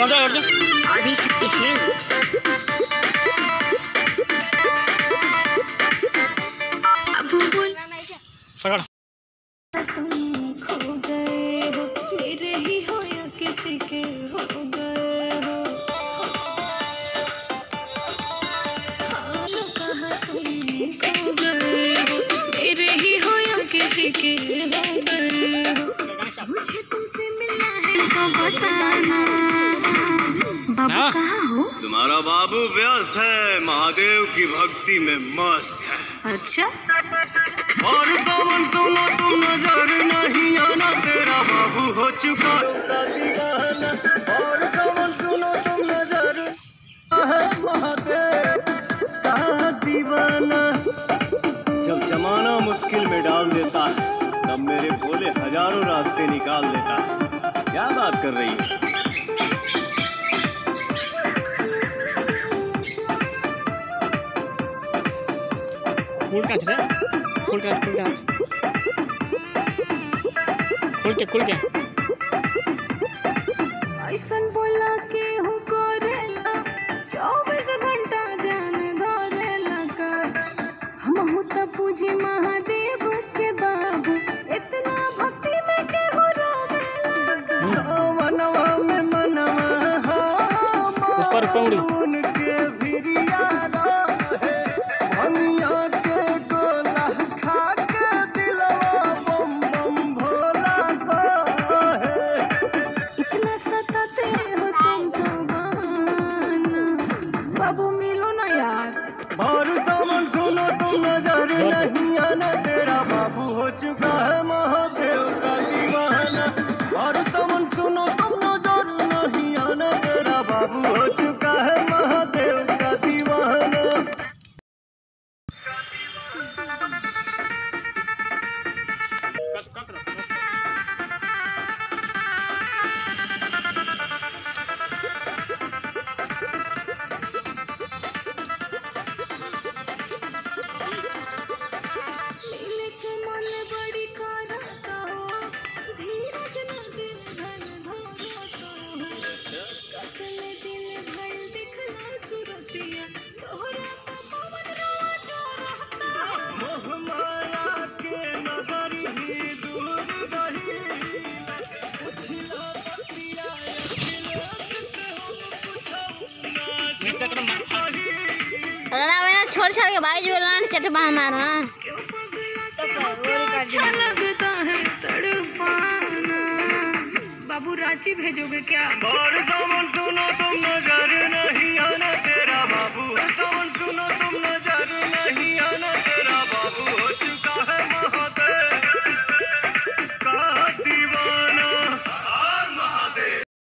Adishakti films. तुम खो गए हो, मेरे ही हो या किसी के हो गए हो। हाल कहाँ तुम खो गए हो, मेरे ही हो या किसी के हो गए हो। मुझे तुमसे मिलना है तो बताना। बाबू कहाँ हो? तुम्हारा बाबू व्यस्त है, महादेव की भक्ति में मस्त है। अच्छा। और सावन सुनो तुम नजर नहीं आना, तेरा बाबू हो चुका दीवाना। और सावन सुनो तुम नजर है, महादेव का दीवाना। जब जमाना मुश्किल में डाल देता है, तब मेरे भोले हजारों रास्ते निकाल देता है। क्या बात कर रही है? खोल के ऐसन बोला के हो करेला 24 घंटा जान धरेला का। हम हो त पूजी महादेव के बाबू, इतना भक्ति में के हो रोवेला का। मनवा में मनवा ऊपर कौड़ी उनके भिरिया है, भनिया के गोला खा के दिलवा बम बम भोला का है। इतना सताते हो तुमको बहाना, बाबू मिलो ना यार। और सावन सुनो तुम नजर नहीं आना, तेरा बाबू हो चुका है महादेव का दीवाना। और सावन सुनो तुम नजर नहीं आना, तेरा बाबू हो चुका है महादेव का दीवाना। मिले के मन बड़ी करता हो, धीरज न दिल धन धरता हो। कतले दिल भर दिखला सुरतिया, तोहरा तो पवन राजा रहता हो। मोह माया के नगर ही दूर रही, उछला पतिया छोड़ छाड़ के भाई जो चटपा हमारा अच्छा लगता है तड़पाना। बाबू रांची भेजोगे क्या? और सावन सुनो तुम नजर नहीं आना, तेरा बाबू सावन सुनो तुम नजर